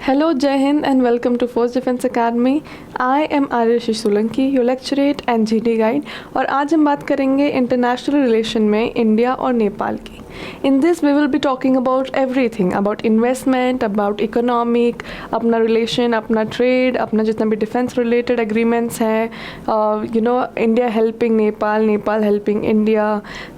Hello, Jai Hind, and welcome to Force Defense Academy. I am आर्यशी Solanki, your lecturate and GD guide. और आज हम बात करेंगे international relation में इंडिया और नेपाल की. In this we will be talking about everything, about investment, about economic, अपना relation, अपना trade, अपना जितना भी defense related agreements हैं, India helping Nepal, Nepal helping India,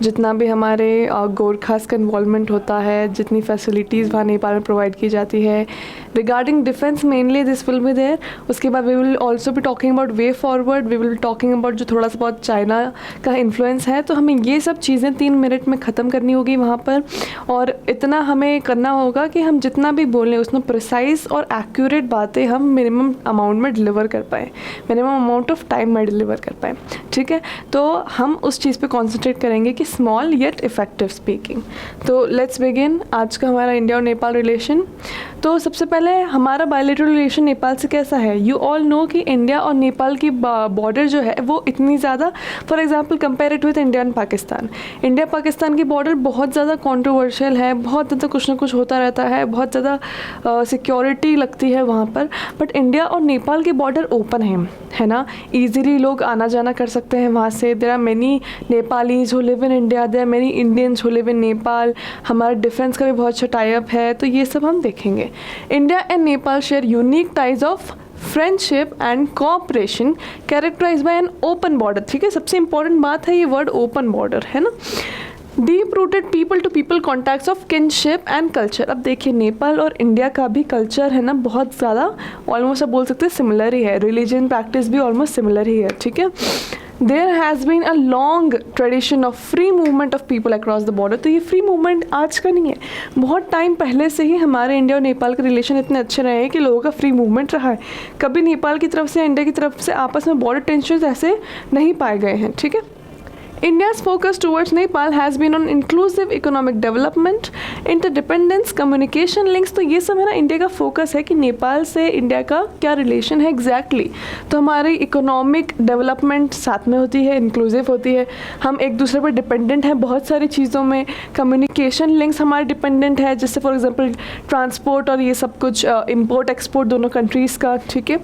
जितना भी हमारे गोरखास का involvement होता है, जितनी facilities वहाँ नेपाल में provide की जाती है. Regarding defense mainly this will be there. उसके बाद we will also be talking about way forward, we will be talking about जो थोड़ा सा बहुत चाइना का influence है, तो हमें ये सब चीज़ें 3 मिनट में ख़त्म करनी होगी वहाँ पर. और इतना हमें करना होगा कि हम जितना भी बोलें उसमें प्रिसाइज और एक्यूरेट बातें हम मिनिमम अमाउंट में डिलीवर कर पाएँ, मिनिमम अमाउंट ऑफ टाइम में डिलीवर कर पाएँ. ठीक है, तो हम उस चीज़ पे कॉन्सेंट्रेट करेंगे कि स्मॉल येट इफ़ेक्टिव स्पीकिंग. तो लेट्स बिगिन आज का हमारा इंडिया और नेपाल रिलेशन. तो सबसे पहले हमारा बायलैटरल रिलेशन नेपाल से कैसा है. यू ऑल नो कि इंडिया और नेपाल की बॉर्डर जो है वो इतनी ज़्यादा, for example compare it with India and Pakistan. India Pakistan की बॉर्डर बहुत ज़्यादा कंट्रोवर्शियल है, बहुत ज़्यादा कुछ ना कुछ होता रहता है, बहुत ज़्यादा सिक्योरिटी लगती है वहाँ पर. बट इंडिया और नेपाल की बॉर्डर ओपन है ना, ईजिली लोग आना जाना कर सकते हैं वहाँ से. There are many Nepalis who live in India, there are many Indians who live in Nepal. हमारा डिफेंस का भी बहुत अच्छा टाई अप है, तो ये सब हम देखेंगे. India and Nepal share unique ties of friendship and cooperation characterize by an open border. ठीक है, सबसे इंपॉर्टेंट बात है ये वर्ड ओपन बॉर्डर है ना. Deep rooted people to people contacts of kinship and culture. अब देखिए नेपाल और इंडिया का भी कल्चर है ना बहुत ज़्यादा, ऑलमोस्ट आप बोल सकते हैं सिमिलर ही है. रिलीजन प्रैक्टिस भी ऑलमोस्ट सिमिलर ही है. ठीक है, there has been a long tradition of free movement of people across the border. तो ये फ्री मूवमेंट आज का नहीं है, बहुत टाइम पहले से ही हमारे इंडिया और नेपाल के रिलेशन इतने अच्छे रहे हैं कि लोगों का फ्री मूवमेंट रहा है. कभी नेपाल की तरफ से इंडिया की तरफ से आपस में बॉर्डर टेंशन ऐसे नहीं पाए गए हैं. ठीक है, India's focus towards Nepal has been on inclusive economic development, interdependence, communication links. तो ये सब है ना इंडिया का फोकस है कि नेपाल से इंडिया का क्या रिलेशन है एग्जैक्टली. तो हमारी इकोनॉमिक डेवलपमेंट साथ में होती है, इंक्लूसिव होती है, हम एक दूसरे पर डिपेंडेंट हैं बहुत सारी चीज़ों में. कम्युनिकेशन लिंक्स हमारे डिपेंडेंट है, जैसे फॉर एग्जांपल ट्रांसपोर्ट और ये सब कुछ, इंपोर्ट एक्सपोर्ट दोनों कंट्रीज़ का. ठीक है,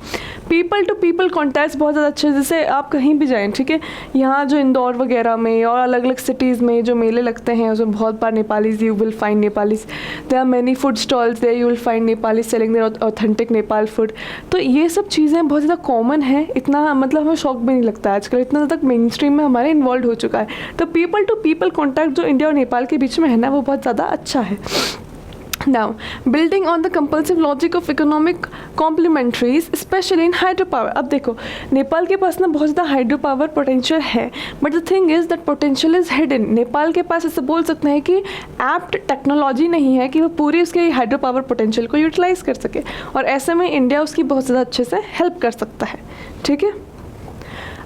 पीपल टू पीपल कॉन्टैक्ट्स बहुत ज़्यादा अच्छे, जैसे आप कहीं भी जाएँ. ठीक है, यहाँ जो इंदौर वगैरह में और अलग अलग सिटीज़ में जो मेले लगते हैं उसमें बहुत बार Nepalese, you will find Nepalese. There are many food stalls there, you will find Nepalese selling their authentic Nepal food. तो ये सब चीज़ें बहुत ज़्यादा कॉमन है, इतना मतलब हमें शौक भी नहीं लगता है आजकल, इतना ज़्यादा मेन स्ट्रीम में हमारे इन्वॉल्व हो चुका है. तो पीपल टू पीपल कॉन्टैक्ट जो इंडिया और नेपाल के बीच में है ना वो बहुत ज़्यादा अच्छा है. Now, building on the compulsive logic of economic complementaries, especially in hydropower. अब देखो नेपाल के पास ना बहुत ज़्यादा हाइड्रो पावर पोटेंशियल है, but the thing is that potential is hidden. Nepal के पास ऐसे बोल सकते हैं कि एप्ट टेक्नोलॉजी नहीं है कि वो पूरी उसके हाइड्रो पावर पोटेंशियल को यूटिलाइज कर सके, और ऐसे में इंडिया उसकी बहुत ज़्यादा अच्छे से हेल्प कर सकता है. ठीक है,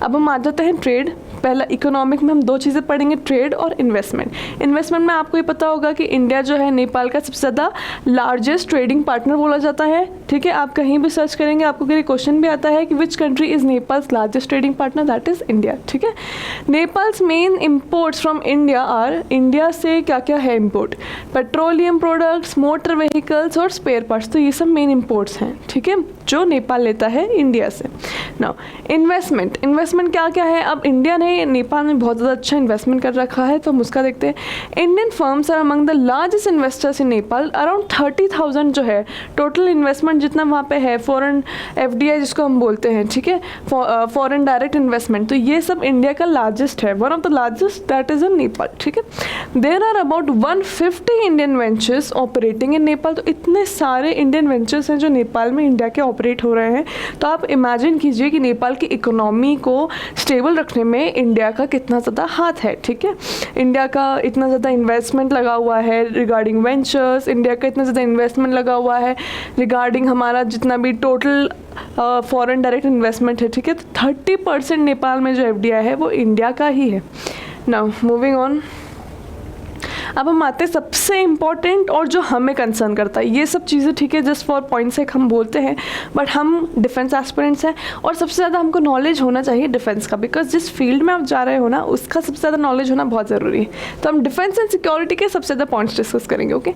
अब हम आ जाते हैं ट्रेड. पहला इकोनॉमिक में हम 2 चीज़ें पढ़ेंगे, ट्रेड और इन्वेस्टमेंट. इन्वेस्टमेंट में आपको ये पता होगा कि इंडिया जो है नेपाल का सबसे ज़्यादा लार्जेस्ट ट्रेडिंग पार्टनर बोला जाता है. ठीक है, आप कहीं भी सर्च करेंगे आपको कहीं क्वेश्चन भी आता है कि which country is Nepal's largest trading partner, that is India. ठीक है, Nepal's main imports from India are, India से क्या क्या है import, petroleum products, motor vehicles और स्पेयर पार्ट्स. तो ये सब मेन इम्पोर्ट्स हैं. ठीक है, जो नेपाल लेता है इंडिया से. नाउ इन्वेस्टमेंट, इन्वेस्टमेंट क्या क्या है. अब इंडिया ने नेपाल में बहुत ज़्यादा अच्छा इन्वेस्टमेंट कर रखा है, तो हम उसका देखते हैं. Indian firms are among the largest investors in Nepal. Around 30,000 जो है टोटल इन्वेस्टमेंट जितना वहाँ पे है, फॉरेन FDI जिसको हम बोलते हैं. ठीक है, फॉरेन डायरेक्ट इन्वेस्टमेंट, तो ये सब इंडिया का लार्जेस्ट है, one of the largest, that is in Nepal. ठीक है, there are about 150 Indian ventures operating in Nepal. तो इतने सारे इंडियन वेंचर्स हैं जो नेपाल में इंडिया के ऑपरेट हो रहे हैं. तो आप इमेजिन कीजिए कि नेपाल की इकोनॉमी को स्टेबल रखने में इंडिया का कितना ज़्यादा हाथ है. ठीक है, इंडिया का इतना ज़्यादा इन्वेस्टमेंट लगा हुआ है रिगार्डिंग वेंचर्स, इंडिया का इतना ज़्यादा इन्वेस्टमेंट लगा हुआ है रिगार्डिंग हमारा जितना भी टोटल फॉरेन डायरेक्ट इन्वेस्टमेंट है. ठीक है, तो 30% नेपाल में जो FDI है वो इंडिया का ही है. नाउ मूविंग ऑन, अब हम आते हैं सबसे इम्पॉर्टेंट और जो हमें कंसर्न करता है. ये सब चीज़ें ठीक है जस्ट फॉर पॉइंट से हम बोलते हैं, बट हम डिफेंस एस्पिरेंट्स हैं और सबसे ज़्यादा हमको नॉलेज होना चाहिए डिफेंस का, बिकॉज जिस फील्ड में आप जा रहे हो ना उसका सबसे ज़्यादा नॉलेज होना बहुत ज़रूरी है. तो हम डिफेंस एंड सिक्योरिटी के सबसे ज़्यादा पॉइंट्स डिस्कस करेंगे. Okay,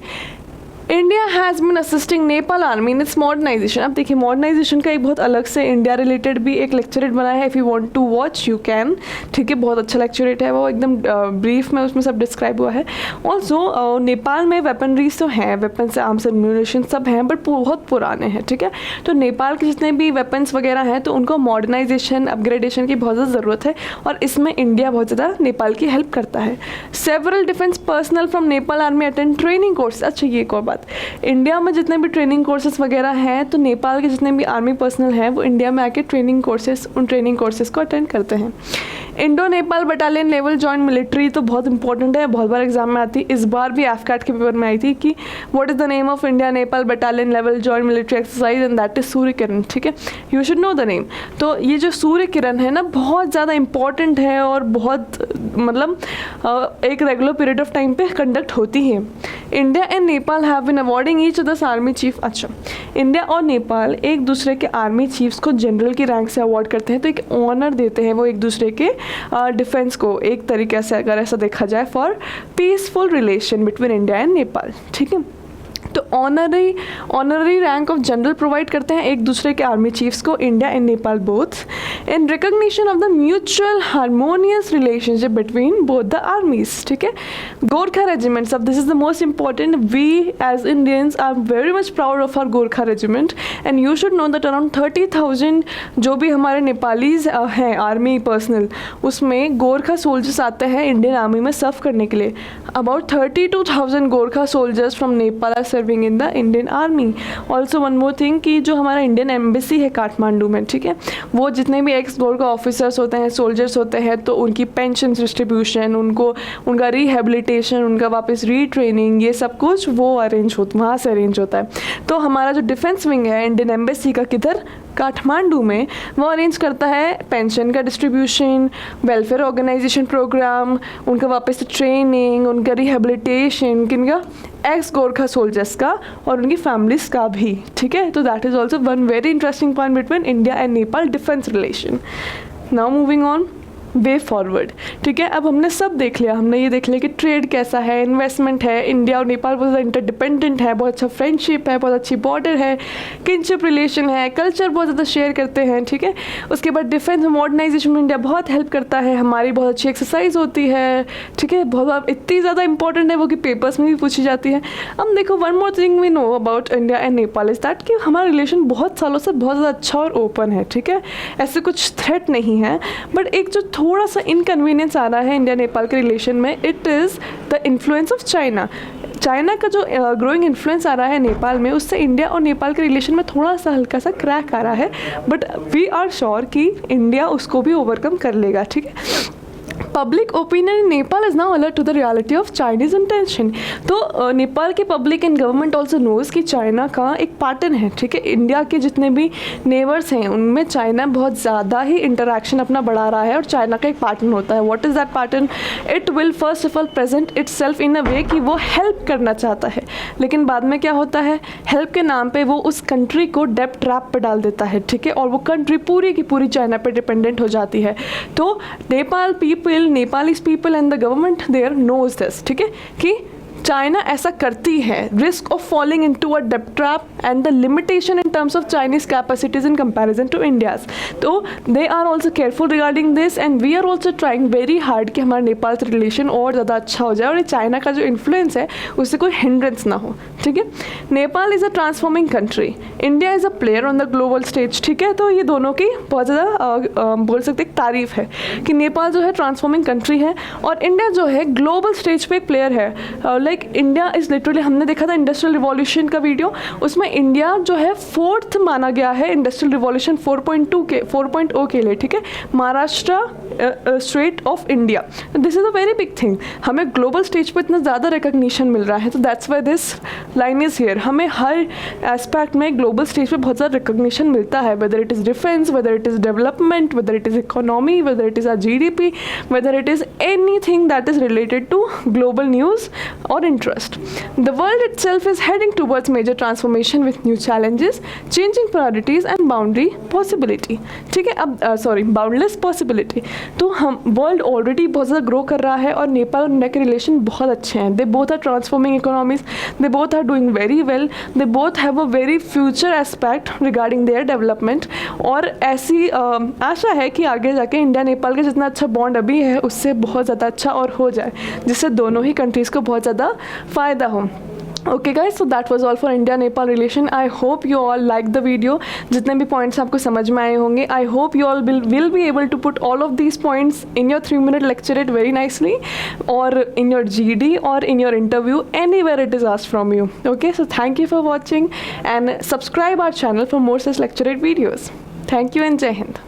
India has been assisting Nepal army in its modernization. अब देखिए मॉडर्नाइजेशन का एक बहुत अलग से इंडिया रिलेटेड भी एक लेक्चरेट बनाया है, if you want to watch you can, ठीक है, बहुत अच्छा लेक्चरेट है वो, एकदम ब्रीफ में उसमें सब डिस्क्राइब हुआ है। ऑल्सो नेपाल में वेपनरीज तो हैं, वेपन्स आर्म्स एम्यूनिशन सब हैं, बट बहुत पुराने हैं, ठीक है। तो नेपाल के जितने भी वेपन्स वगैरह हैं तो उनको मॉडर्नाइजेशन अपग्रेडेशन की बहुत ज़्यादा ज़रूरत है, और इसमें इंडिया बहुत ज़्यादा नेपाल की हेल्प करता है। Several defence personnel from Nepal army attend training course. अच्छा ये एक और बात, इंडिया में जितने भी ट्रेनिंग कोर्सेज वगैरह हैं तो नेपाल के जितने भी आर्मी पर्सनल हैं वो इंडिया में आके उन ट्रेनिंग कोर्सेज को अटेंड करते हैं। Indo Nepal battalion level joint military तो बहुत इंपॉर्टेंट है, बहुत बार एग्जाम में आती है, इस बार भी एफकैट के पेपर में आई थी कि what is the name of India Nepal battalion level joint military exercise, and that is Surya Kiran, ठीक है, you should know the name. तो ये जो सूर्य किरण है ना बहुत ज़्यादा इंपॉर्टेंट है और बहुत मतलब एक रेगुलर पीरियड ऑफ टाइम पे कंडक्ट होती है। India and Nepal have been awarding each others army chief. अच्छा, इंडिया और नेपाल एक दूसरे के आर्मी चीफ्स को जनरल की रैंक से अवार्ड करते हैं, तो एक ऑनर देते हैं वो एक दूसरे के डिफेंस को, एक तरीके से अगर ऐसा देखा जाए, for peaceful relation between India and Nepal, ठीक है। तो honorary rank of general provide करते हैं एक दूसरे के आर्मी चीफ्स को, India and Nepal both, in recognition of the mutual harmonious relationship between both the armies, ठीक है। गोरखा रेजिमेंट्स, अब this is the most important, we as Indians are very much proud of our Gorkha regiment, and you should know that around 30,000 जो भी हमारे Nepalese हैं army personnel, उसमें Gorkha soldiers आते हैं इंडियन आर्मी में सर्व करने के लिए। About 32,000 Gorkha soldiers from Nepal are serving in the Indian army. Also one more thing कि जो हमारा इंडियन एम्बेसी है काठमांडू में, ठीक है, वो जितने भी एक्स गोरखा ऑफिसर्स होते हैं, सोल्जर्स होते हैं, तो उनकी पेंशन डिस्ट्रीब्यूशन, उनका रिहेबिलिटेशन, उनका वापस रीट्रेनिंग, ये सब कुछ वो वहाँ से अरेंज होता है। तो हमारा जो डिफेंस विंग है इंडियन एम्बेसी का, किधर, काठमांडू में, वो अरेंज करता है पेंशन का डिस्ट्रीब्यूशन, वेलफेयर ऑर्गेनाइजेशन प्रोग्राम, उनका वापस से ट्रेनिंग, उनका रिहेबिलिटेशन, किनका, एक्स गोरखा सोल्जर्स का और उनकी फैमिलीज का भी, ठीक है। तो that is also one very interesting point between India and Nepal defence relation. Now moving on, way forward, ठीक है। अब हमने सब देख लिया, हमने ये देख लिया कि ट्रेड कैसा है, इन्वेस्टमेंट है, इंडिया और नेपाल बहुत ज़्यादा इंटरडिपेंडेंट है, बहुत अच्छा फ्रेंडशिप है, बहुत अच्छी बॉर्डर है, किनशिप रिलेशन है, कल्चर बहुत ज़्यादा शेयर करते हैं, ठीक है। उसके बाद डिफेंस में मॉडर्नाइजेशन में इंडिया बहुत हेल्प करता है, हमारी बहुत अच्छी एक्सरसाइज होती है, ठीक है, बहुत इतनी ज़्यादा इंपॉर्टेंट है वो कि पेपर्स में भी पूछी जाती है। अब देखो one more thing we know about India and Nepal is that कि हमारा रिलेशन बहुत सालों से बहुत ज़्यादा अच्छा और ओपन है, ठीक है, ऐसे कुछ थ्रेट नहीं है। बट एक जो थोड़ा सा इनकन्वीनियंस आ रहा है इंडिया नेपाल के रिलेशन में, it is the influence of China. China का जो ग्रोइंग इन्फ्लुएंस आ रहा है नेपाल में, उससे इंडिया और नेपाल के रिलेशन में थोड़ा सा हल्का सा क्रैक आ रहा है, बट वी आर श्योर कि इंडिया उसको भी ओवरकम कर लेगा, ठीक है। Public opinion in Nepal is now alert to the reality of Chinese intention. तो नेपाल के public and government also knows कि चाइना का एक पैटर्न है, ठीक है। इंडिया के जितने भी नेबर्स हैं उनमें चाइना बहुत ज़्यादा ही इंटरेक्शन अपना बढ़ा रहा है, और चाइना का एक पैटर्न होता है। What is that pattern? It will first of all present itself in a way कि वो हेल्प करना चाहता है, लेकिन बाद में क्या होता है, हेल्प के नाम पर वो उस कंट्री को डेब्ट ट्रैप पर डाल देता है, ठीक है, और वो कंट्री पूरी की पूरी चाइना पर डिपेंडेंट हो जाती है। तो Nepal people, Nepalese people and the government there knows this, ठीक है, कि चाइना ऐसा करती है, risk of falling into a डेब्ट trap and the limitation in terms of Chinese capacities in comparison to India's. तो they are also careful regarding this, and we are also trying very hard कि हमारा नेपाल से relation और ज़्यादा अच्छा हो जाए और ये चाइना का जो इन्फ्लुएंस है उससे कोई हिंड्रेंस ना हो, ठीक है। Nepal is a transforming country, India is a player on the global stage, ठीक है। तो ये दोनों की बहुत ज़्यादा बोल सकते एक तारीफ है कि नेपाल जो है ट्रांसफॉर्मिंग कंट्री है और इंडिया जो है ग्लोबल स्टेज पे एक प्लेयर है। इंडिया इज़ लिटरली, हमने देखा था इंडस्ट्रियल रिवॉल्यूशन का वीडियो, उसमें इंडिया जो है 4th माना गया है इंडस्ट्रियल रिवॉल्यूशन 4.0 के लिए, ठीक है, Maharashtra state of India. This is a very big thing, हमें ग्लोबल स्टेज पर इतना ज़्यादा रिकग्निशन मिल रहा है, तो that's why this line is here. हमें हर एस्पेक्ट में ग्लोबल स्टेज पर बहुत ज़्यादा रिकग्निशन मिलता है, whether it is defence, whether it is development, whether it is economy, whether it is a GDP, whether it is anything that is related to global news or interest. The world itself is heading towards major transformation with new challenges changing priorities and boundary possibility. ठीक है, अब boundless possibility. तो हम world already बहुत ज़्यादा grow कर रहा है और नेपाल और इंडिया के रिलेशन बहुत अच्छे हैं। They both are transforming economies, they both are doing very well, they both have a very future aspect regarding their development. और ऐसी आशा है कि आगे जाके इंडिया नेपाल का जितना अच्छा बॉन्ड अभी है उससे बहुत ज़्यादा अच्छा और हो जाए, जिससे दोनों ही कंट्रीज़ को बहुत ज़्यादा फ़ायदा हो। Okay guys, so that was all for India Nepal relation. I hope you all like the video. जितने भी पॉइंट्स आपको समझ में आए होंगे, I hope you all will be able to put all of these points in your 3-minute lecture it very nicely, or in your GD or in your interview, anywhere it is asked from you. Okay, so thank you for watching and subscribe our channel for more such lecture it videos. Thank you and Jai Hind.